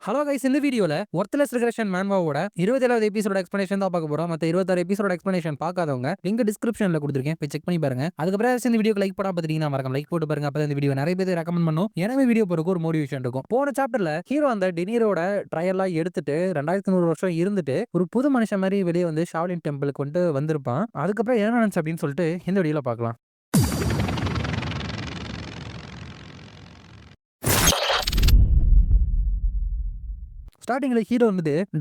Hello guys, இந்த வீடியோல worthless regression மேன்வாவோட 27வது எபிசோட எக்ஸ்பிளனேஷன் தான் பார்க்க போறோம். மத்த 26 எபிசோட எக்ஸ்பிளனேஷன் பார்க்காதவங்க லிங்க் டிஸ்கிரிப்ஷன்ல கொடுத்துருக்கேன், போய் செக் பண்ணி பாருங்க. அதுக்கப்புறம் இந்த வீடியோக்கு லைக் பண்ணா பார்த்துட்டீங்கன்னா மறக்காம லைக் போட்டு பாருங்க. அப்பதான் இந்த வீடியோ நிறைய பேர் ரெக்கமெண்ட் பண்ணும். எனவே வீடியோ போறதுக்கு ஒரு மோட்டிவேஷன் இருக்கும். போன சாப்டர்ல ஹீரோ அந்த டினீரோட ட்ரையல்லாம் எடுத்துட்டு 2100 வருஷம் இருந்துட்டு ஒரு புது மனுஷன் மாதிரி வெளியே வந்து ஷாவ்லின் டெம்பிளுக்கு வந்திருப்பான். அதுக்கப்புறம் என்ன நடந்துச்சு அப்படின்னு சொல்லிட்டு இந்த வீடியோல பார்க்கலாம். ஸ்டார்டிங்ல ஹீரோ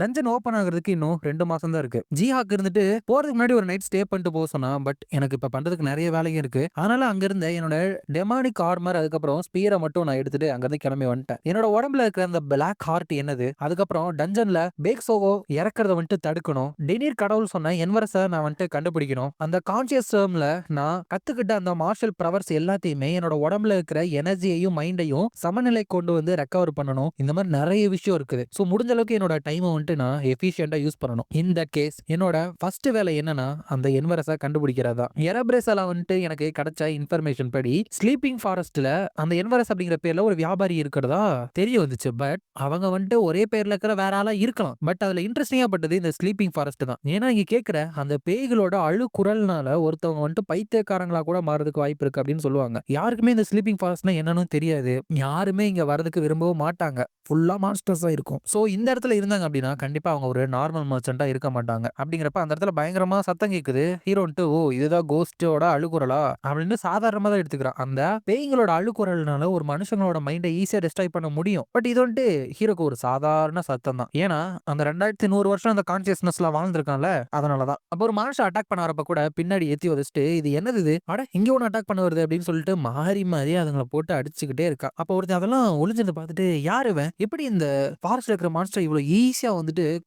டஞ்சன் ஓபன் ஆகிறதுக்கு இன்னும் 2 மாசம் தான் இருக்கு. ஜிஹாக்கு போறதுக்கு முன்னாடி ஒரு நைட் ஸ்டே பண்ணிட்டு போக சொன்னா. பட் எனக்கு இப்ப பண்றதுக்கு நிறைய வேலையும் இருக்கு. அதனால அங்க இருந்த என்னோட டெமானிக் ஆர்மர் அதுக்கப்புறம் ஸ்பீரை மட்டும் நான் எடுத்துட்டு அங்க இருந்து கிளம்பி வந்துட்டேன். என்னோட உடம்புல இருக்கிற அந்த பிளாக் ஹார்ட் என்னது, அதுக்கப்புறம் டஞ்சன்ல பேக்ஸோவோ இறக்குறத தடுக்கணும். டெனீர் கடவுள் சொன்ன என்வரஸை நான் கண்டுபிடிக்கணும். அந்த கான்சியஸ் டேர்ம்ல நான் கத்துக்கிட்ட அந்த மார்ஷல் பவர்ஸ் எல்லாத்தையுமே என்னோட உடம்புல இருக்கிற எனர்ஜியையும் மைண்டையும் சமநிலை கொண்டு ரெக்கவர் பண்ணணும். இந்த மாதிரி நிறைய விஷயம் இருக்குது. ஸோ முடிஞ்ச அளவுக்கு என்னோட டைமை நான் எஃபிஷியண்டா யூஸ் பண்ணணும். இந்த கேஸ் என்னோட ஃபர்ஸ்ட் வேலை என்னன்னா அந்த என்வரஸை கண்டுபிடிக்கிறதா. எரப்ரேஸால எனக்கு கிடைச்ச இன்ஃபர்மேஷன் படி ஸ்லீப்பிங் ஃபாரஸ்ட்ல அந்த என்வரஸ் அப்படிங்கிற பேர்ல ஒரு வியாபாரி இருக்கிறதா தெரிய வந்துச்சு. பட் அவங்க ஒரே பேர்ல இருக்கிற வேற ஆளா இருக்கலாம். பட் அதுல இன்ட்ரெஸ்டிங்கா பட்டது இந்த ஸ்லீப்பிங் ஃபாரஸ்ட் தான். ஏன்னா இங்க கேட்கிற அந்த பேய்களோட அழுக்குரல்னால ஒருத்தவங்க பைத்தியக்காரங்களா கூட மாறதுக்கு வாய்ப்பு இருக்கு அப்படின்னு சொல்லுவாங்க. யாருக்குமே இந்த ஸ்லீப்பிங் ஃபாரஸ்ட்னா என்னன்னு தெரியாது. யாருமே இங்க வரதுக்கு விரும்பவும் மாட்டாங்க. ஃபுல்லா மான்ஸ்டர்ஸா இருக்கும். சோ இந்த இடத்துல இருந்தாங்க அப்படின்னா கண்டிப்பா அவங்க ஒரு நார்மல் மர்ச்சண்டா இருக்க மாட்டாங்க. அப்படிங்கிறப்ப அந்த இடத்துல பயங்கரமா சத்தம் கேக்குது. ஹீரோ ஓ இதுதான் கோஸ்டோட அழுகுரலா அப்படின்னு சாதாரணமா தான் எடுத்துக்கிறான். அந்த பேய்களோட அழுகுரல்னால ஒரு மனுஷங்களோட மைண்டை ஈஸியா டிஸ்ட்ராய் பண்ண முடியும். பட் இது ஹீரோக்கு ஒரு சாதாரண சத்தம் தான். ஏன்னா அந்த 2100 வருஷம் அந்த கான்சியஸ்னஸ்ல வாழ்ந்திருக்கான்ல, அதனாலதான். அப்ப ஒரு மனுஷன் அட்டாக் பண்ண வரப்ப கூட பின்னாடி ஏத்தி வச்சுட்டு இது என்னது இது, அட இங்க ஒண்ணு அட்டாக் பண்ண வருது அப்படின்னு சொல்லிட்டு மாறி மாறி அதுங்களை போட்டு அடிச்சுக்கிட்டே இருக்கா. அப்ப ஒருத்தன் அதெல்லாம் ஒளிஞ்சிருந்து பார்த்துட்டு யாரு இவன், எப்படி இந்த ஃபாரஸ்ட்ல இருக்கிற மாஸ்டர் இவ்வளவு ஈஸியா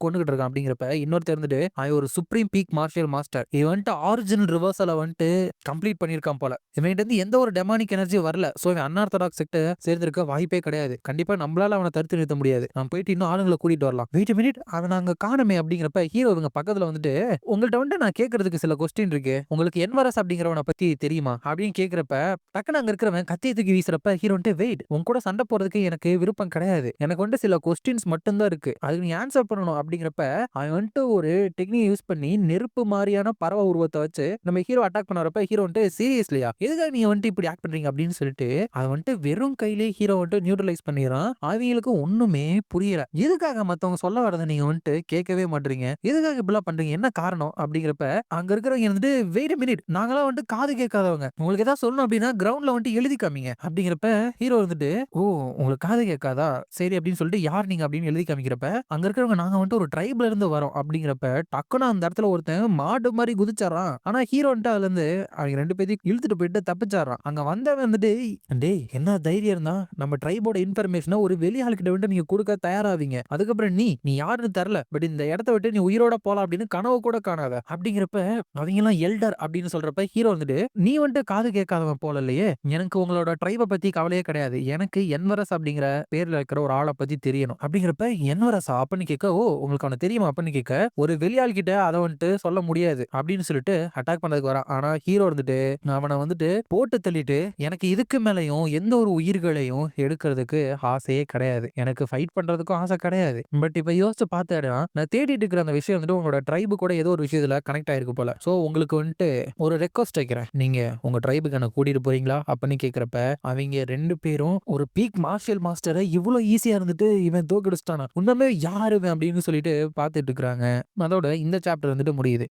கொண்டுகிட்டு இருக்கான் அப்படிங்கிறப்ப இன்னொருத்தர் அவன் ஒரு சுப்ரீம் பீக் மார்ஷியல் மாஸ்டர். இவன் ஆரிஜினல் ரிவர்சல கம்ப்ளீட் பண்ணிருக்கான் போல. இவன் எந்த ஒரு டெமானிக் எனர்ஜி வரல. சோ இவன் அன்ஆர்த்தடாக்ஸ் செக்ட் சேர்ந்திருக்க வாய்ப்பே கிடையாது. கண்டிப்பா நம்மளால அவனை தடுத்து நிறுத்த முடியாது. நான் போயிட்டு இன்னும் ஆளுங்களை கூட்டிட்டு வரலாம். வெயிட் மினிட், அவன் நாங்க காணமே அப்படிங்கிறப்ப ஹீரோ இவங்க பக்கத்துல உங்கள்ட்ட நான் கேட்கறதுக்கு சில கொஸ்டின் இருக்கு. உங்களுக்கு என்வரஸ் அப்படிங்கிறவனை பத்தி தெரியுமா அப்படின்னு கேட்கிறப்ப டக்குனு அங்க இருக்கிறவன் கத்தியை தூக்கி வீசுறப்ப ஹீரோ வெயிட், உங்க கூட சண்டை போறதுக்கு எனக்கு விருப்பம் கிடையாது. எனக்கு சில கொஸ்டின்ஸ் மட்டும் தான் இருக்கு. அதுக்கு நீ ஆன்சர் பண்ணணும் அப்படிங்கிறப்ப அவன் ஒரு டெக்னிக் யூஸ் பண்ணி நெருப்பு மாதிரியான பறவை உருவத்தை வச்சு நம்ம ஹீரோ அட்டாக் பண்ணறப்ப ஹீரோ சீரியஸ்லியா எதுக்காக நீ இப்படி ஆக்ட் பண்றீங்க அப்படின்னு சொல்லிட்டு அவன் வெறும் கையிலே ஹீரோ நியூட்ரலைஸ் பண்ணிடுறான். அவங்களுக்கு ஒண்ணுமே புரியல. எதுக்காக மத்தவங்க சொல்ல வரதை நீங்க கேட்கவே மாட்டீங்க, எதுக்காக இப்படிலாம் பண்றீங்க, என்ன காரணம் அப்படிங்கிறப்ப அங்க இருக்கிறவங்க வெயிட் மினிட், நாங்களாம் காது கேட்காதவங்க, உங்களுக்கு ஏதாவது சொல்லணும் அப்படின்னா கிரவுண்ட்ல எழுதி காமிங்க அப்படிங்கிறப்ப ஹீரோ ஓ உங்களுக்கு காது கேட்காதா, சரி அப்படின்னு சொல்லிட்டு யார் நீங்க அப்படின்னு எழுதி காமிக்கிறப்ப அங்க இருக்கிறவங்க நாங்க ஒரு ட்ரைப்ல இருந்து வரோம் அப்படிங்கிறப்ப டக்குனு அந்த இடத்துல ஒருத்தன் மாடு மாதிரி குதிச்சாரான். ஆனா ஹீரோ அதுல இருந்து அவங்க 2 பேத்தையும் இழுத்துட்டு போயிட்டு தப்பிச்சாரான். அங்க வந்தவன் டேய் என்ன தைரியம் இருந்தா நம்ம ட்ரைபோட இன்ஃபர்மேஷனை ஒரு வெளியாள் கிட்ட நீங்க கொடுக்க தயாராவீங்க, அதுக்கப்புறம் நீ யாருன்னு தெரியல, பட் இந்த இடத்த விட்டு நீ உயிரோட போலாம் அப்படின்னு கனவு கூட காணாத அப்படிங்கிறப்ப அவங்க எல்லாம் எல்டர் அப்படின்னு சொல்றப்ப ஹீரோ நீ காது கேட்காதவன் போல இல்லையே, எனக்கு உங்களோட ட்ரைபை பத்தி கவலையே கிடையாது, எனக்கு என்வரஸ் அப்படிங்கிற பேர்ல இருக்கிற ஒரு ஆளை பத்தி தெரியணும் அப்படிங்கிறப்ப என்வரஸா அப்படின்னு கேட்க, ஓ உங்களுக்கு அவனை தெரியுமா அப்படின்னு கேட்க, ஒரு வெளியாள் கிட்ட அதை சொல்ல முடியாது அப்படின்னு சொல்லிட்டு அட்டாக் பண்ணதுக்கு வரான். ஆனா ஹீரோ அவனை போட்டு தள்ளிட்டு எனக்கு இதுக்கு மேலையும் எந்த ஒரு உயிர்களையும் எடுக்கிறதுக்கு ஆசையே கிடையாது, எனக்கு ஃபைட் பண்றதுக்கும் ஆசை கிடையாது. பட் இப்ப யோசிச்சு பார்த்தேன்னா நான் தேடிட்டு இருக்கிற அந்த விஷயம் உங்களோட ட்ரைபு கூட ஏதோ ஒரு விஷயத்துல கனெக்ட் ஆயிருக்கு போல. சோ உங்களுக்கு ஒரு ரெக்வஸ்ட் வைக்கிறேன், நீங்க உங்க ட்ரைபுக்கு என்ன கூட்டிட்டு போறீங்களா அப்படின்னு கேட்கிறப்ப அவங்க 2 பேரும் ஒரு பீக் மார்ஷியல் மாஸ்டரை இவ்வளவு ஈஸியா இவன் தோக்கடிச்சிட்டானா, உண்மையே யாரு அப்படின்னு சொல்லிட்டு பாத்துட்டு இருக்காங்க. அதோட இந்த சாப்டர் முடியுது.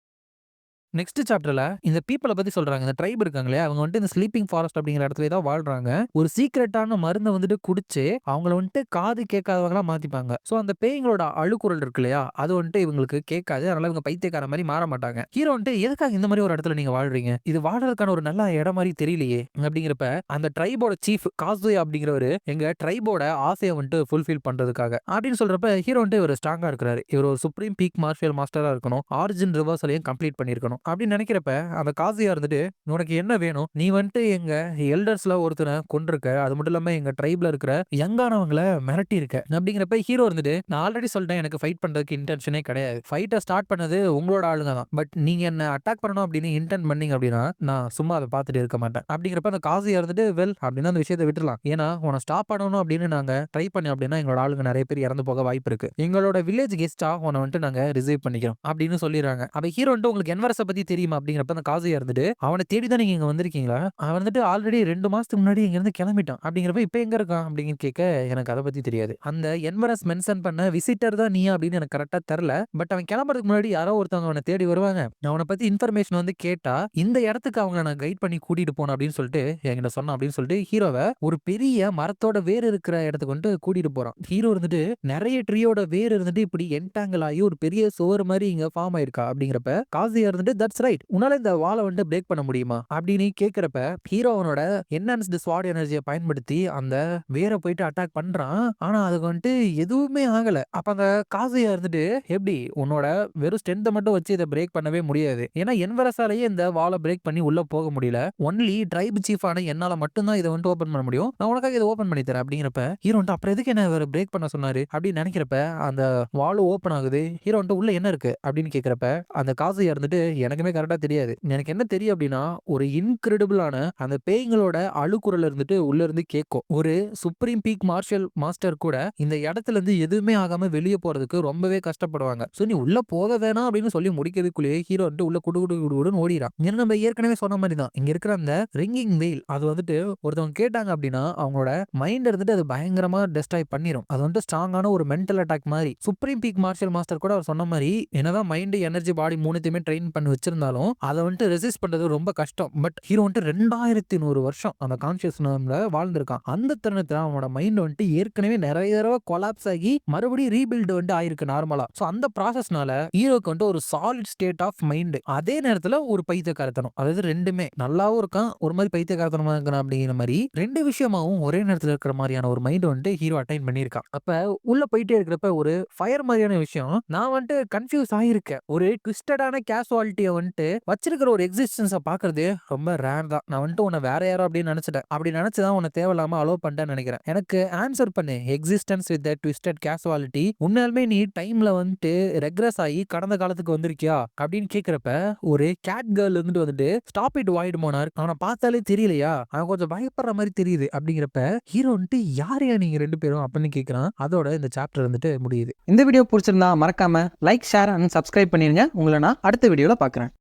நெக்ஸ்ட் சாப்டர்ல இந்த பீப்பிள பத்தி சொல்றாங்க. இந்த ட்ரைப் இருக்காங்களே அவங்க இந்த ஸ்லீப்பிங் ஃபாரஸ்ட் அப்படிங்கிற இடத்துல தான் வாழ்றாங்க. ஒரு சீக்ரெட்டான மருந்த குடிச்சு அவங்கள காது கேட்காதவங்களா மாத்திப்பாங்க. சோ அந்த பேய்களோட அழுக்குரல் இருக்கு இல்லையா, அது இவங்களுக்கு கேட்காது. அதனால இவங்க பைத்தியக்கார மாதிரி மாற மாட்டாங்க. ஹீரோ எதுக்காக இந்த மாதிரி ஒரு இடத்துல நீங்க வாழ்றீங்க, இது வாழ்றதுக்கான ஒரு நல்ல இடம் மாதிரி தெரியலையே அப்படிங்கிறப்ப அந்த ட்ரைபோட சீஃப் காசுயா அப்படிங்கிறவரு எங்க ட்ரைபோட ஆசையை ஃபுல்ஃபில் பண்றதுக்காக அப்படின்னு சொல்றப்ப ஹீரோ ஒரு ஸ்ட்ராங்கா இருக்கிறாரு. இவர் ஒரு சுப்ரீம் பீக் மார்ஷியல் மாஸ்டரா இருக்கணும், ஆரிஜின் ரிவர்சலையும் கம்ப்ளீட் பண்ணிருக்கணும். பண்ணணும் அப்படின்னு நினைக்கிறப்ப அந்த காசியா இருந்துட்டு உனக்கு என்ன வேணும், நீ வந்துட்டு எங்க எல்டர்ஸ்ல ஒருத்தனை கொண்டிருக்க, அது மட்டும் இல்லாம எங்க ட்ரைப்ல இருக்கிற யங்கானவங்களை மிரட்டி இருக்க அப்படிங்கிறப்ப ஹீரோ இருந்துட்டு நான் ஆல்ரெடி சொல்லிட்டேன் எனக்கு ஃபைட் பண்றதுக்கு இன்டென்ஷனே கிடையாது, ஃபைட்டை ஸ்டார்ட் பண்ணது உங்களோட ஆளுங்க தான், பட் நீங்க என்ன அட்டாக் பண்ணணும் அப்படின்னு இன்டென்ட் பண்ணீங்க அப்படின்னா நான் சும்மா அதை பார்த்துட்டு இருக்க மாட்டேன் அப்படிங்கிறப்ப அந்த காசியா இருந்துட்டு வெல் அப்படின்னு அந்த விஷயத்தை விட்டுலாம், ஏன்னா உன ஸ்டாப் பண்ணணும் அப்படின்னு நாங்க ட்ரை பண்ணி அப்படின்னா எங்களோட ஆளுங்க நிறைய பேர் இறந்து போக வாய்ப்பு இருக்கு, எங்களோட வில்லேஜ் கெஸ்டா உன வந்துட்டு நாங்க ரிசீவ் பண்ணிக்கிறோம் அப்படின்னு சொல்லிடுறாங்க. அப்ப ஹீரோ வந்துட்டு உங்களுக்கு என்வரஸை பத்தி தெரியுமா அப்படிங்கிறப்ப அந்த காசியா இருந்துட்டு அவனை தேடி தான் நீங்க இங்க வந்திருக்கீங்களா, அவன் வந்துட்டு ஆல்ரெடி 2 மாசத்துக்கு முன்னாடி இங்க இருந்து கிளம்பிட்டான் அப்படிங்கிறப்ப இப்ப எங்க இருக்கான் அப்படின்னு கேட்க எனக்கு அதை பத்தி தெரியாது, அந்த என்வரஸ் மென்ஷன் பண்ண விசிட்டர் தான் நீயா அப்படின்னு எனக்கு கரெக்டா தெரியல, பட் அவன் கிளம்புறதுக்கு முன்னாடி யாரோ ஒருத்தவங்க அவனை தேடி வருவாங்க, அவனை பத்தி இன்ஃபர்மேஷன் வந்து கேட்டா இந்த இடத்துக்கு அவங்களை நான் கைட் பண்ணி கூட்டிட்டு போனேன் அப்படின்னு சொல்லிட்டு என்கிட்ட சொன்னான் அப்படின்னு சொல்லிட்டு ஹீரோவை ஒரு பெரிய மரத்தோட வேர் இருக்கிற இடத்துக்கு வந்துட்டு கூட்டிட்டு போறான். ஹீரோ இருந்துட்டு நிறைய ட்ரீயோட வேர் இருந்துட்டு இப்படி என்டாங்கிள் ஆகி ஒரு பெரிய சோறு மாதிரி இங்க ஃபார்ம் ஆயிருக்கா அப்படிங்கிறப்ப காசியா இருந்துட்டு தட்ஸ் ரைட், உன்னால இந்த வாலை வந்துட்டு பிரேக் பண்ண முடியுமா அப்படின்னு கேட்கிறப்ப ஹீரோ அவனோட என்ஹான்ஸ்டு ஸ்வாட் எனர்ஜியை பயன்படுத்தி அந்த வேரை போயிட்டு அட்டாக் பண்றான், ஆனா அதுக்கு வந்துட்டு எதுவுமே ஆகல. அப்ப அந்த காசியா இருந்துட்டு எப்படி உன்னோட வெறும் ஸ்ட்ரென்த்தை மட்டும் வச்சு இதை பிரேக் பண்ணவே முடியாது, ஏன்னா என்வரஸாலேயே இந்த வாலை பிரேக் பண்ணி உள்ள போக முடியல, ஒன்லி ட்ரைப் சீஃப் ஆன என்னால மட்டும்தான் இதை வந்துட்டு ஓபன் பண்ண முடியும், நான் உனக்காக இதை ஓபன் பண்ணி தரேன் அப்படிங்கிறப்ப ஹீரோ வந்துட்டு அப்புறம் எதுக்கு என்ன பிரேக் பண்ண சொன்னாரு அப்படின்னு நினைக்கிறப்ப அந்த வால் ஓபன் ஆகுது. ஹீரோ வந்துட்டு உள்ள என்ன இருக்கு அப்படின்னு கேட்கிறப்ப அந்த காசியா இருந்துட்டு எனக்குமே கரெக்டா தெரியாது, எனக்கு என்ன தெரியும் அப்படின்னா ஒரு இன்கிரெடிபிளான அந்த பேய்களோட அழுக்குறல் இருந்துட்டு உள்ள இருந்து கேட்கும், ஒரு சுப்ரீம் பீக் மார்ஷல் மாஸ்டர் கூட இந்த இடத்துல இருந்து எதுவுமே ஆகாம வெளியே போறதுக்கு ரொம்பவே கஷ்டப்படுவாங்க, சோ நீ உள்ள போக வேணாம் அப்படின்னு சொல்லி முடிக்கிறதுக்குள்ளேயே ஹீரோ வந்துட்டு உள்ள குடுகுடுன்னு ஓடிறான். ஏன்னா நம்ம ஏற்கனவே சொன்ன மாதிரி தான் இங்க இருக்கிற அந்த ரிங்கிங் வெயில் அது வந்துட்டு ஒருத்தவங்க கேட்டாங்க அப்படின்னா அவங்களோட மைண்ட் இருந்துட்டு அது பயங்கரமா டெஸ்ட்ராய் பண்ணிரும், அது வந்துட்டு ஸ்ட்ராங்கான ஒரு மென்டல் அட்டாக் மாதிரி. சுப்ரீம் பீக் மார்ஷல் மாஸ்டர் கூட அவர் சொன்ன மாதிரி என்னதான் மைண்ட் எனர்ஜி பாடி மூணுத்தையுமே ட்ரெயின் பண்ணி வச்சிருந்தாலும் அதை வந்துட்டு ரெசிஸ்ட் பண்றது ரொம்ப கஷ்டம், பட் ஹீரோ வந்துட்டு 2100 வருஷம் அந்த கான்சியஸ்ல வாழ்ந்திருக்கான், அந்த தருணத்துல அவனோட மைண்ட் வந்துட்டு ஏற்கனவே நிறைய தடவை கொலாப்ஸ் ஆகி மறுபடியும் ரீபில்ட் வந்துட்டு ஆயிருக்கு நார்மலா, சோ அந்த ப்ராசஸ்னால ஹீரோக்கு வந்துட்டு ஒரு சாலிட் ஸ்டேட் ஆஃப் மைண்ட், அதே நேரத்துல ஒரு பைத்தியக்காரத்தனம், அதாவது ரெண்டுமே நல்லாவும் இருக்கான் ஒரு மாதிரி பைத்தியக்காரத்தனமா இருக்கான் அப்படிங்கிற மாதிரி ரெண்டு விஷயமாவும் ஒரே நேரத்துல இருக்கிற மாதிரியான ஒரு மைண்ட் வந்துட்டு ஹீரோ அட்டைன் பண்ணியிருக்கான். அப்ப உள்ள போயிட்டே இருக்கிறப்ப ஒரு ஃபயர் மாதிரியான விஷயம் நான் வந்துட்டு கன்ஃபியூஸ் ஆயிருக்கேன், ஒரு ட்விஸ்டடான கேசுவாலிட்டியை வந்துட்டு வச்சிருக்கிற ஒரு எக்ஸிஸ்டன்ஸை பாக்குறது ரொம்ப ரேர் தான், நான் வந்துட்டு உன்னை வேற யாரோ அப்படின்னு நினைச்சிட்டேன், அப்படி நினைச்சுதான் உன்னை தேவையில்லாம அலோவ் பண்ணிட்டேன்னு நினைக்கிறேன், எனக்கு ஆன்சர் பண்ணு எக்ஸிஸ்டன்ஸ் வித் ட்விஸ்டட் கேசுவாலிட்டி, உண்மையாலுமே நீ டைம்ல வந்துட்டு ரெக்ரெஸ் ஆகி கடந்த காலத்துக்கு வந்திருக்கியா அப்படின்னு கேட்கிறப்ப ஒரு கேட் கேர்ள் வந்துட்டு ஸ்டாப் இட் வாய்ட் மோனார் அவனை பார்த்தாலே தெரியலையா அவன் கொஞ்சம் பயப்படுற மாதிரி தெரியுது அப்படிங்கிறப்ப ஹீரோ வந்துட்டு யாரையா நீங்க 2 பேரும் அப்படின்னு கேட்கிறான். அதோட இந்த சாப்டர் வந்துட்டு முடியுது. இந்த வீடியோ பிடிச்சிருந்தா மறக்காம லைக் ஷேர் அண்ட் சப்ஸ்கிரைப் பண்ணிருங்க. உங்களை நான் அடுத்த வீடியோல பார்க்குறேன்.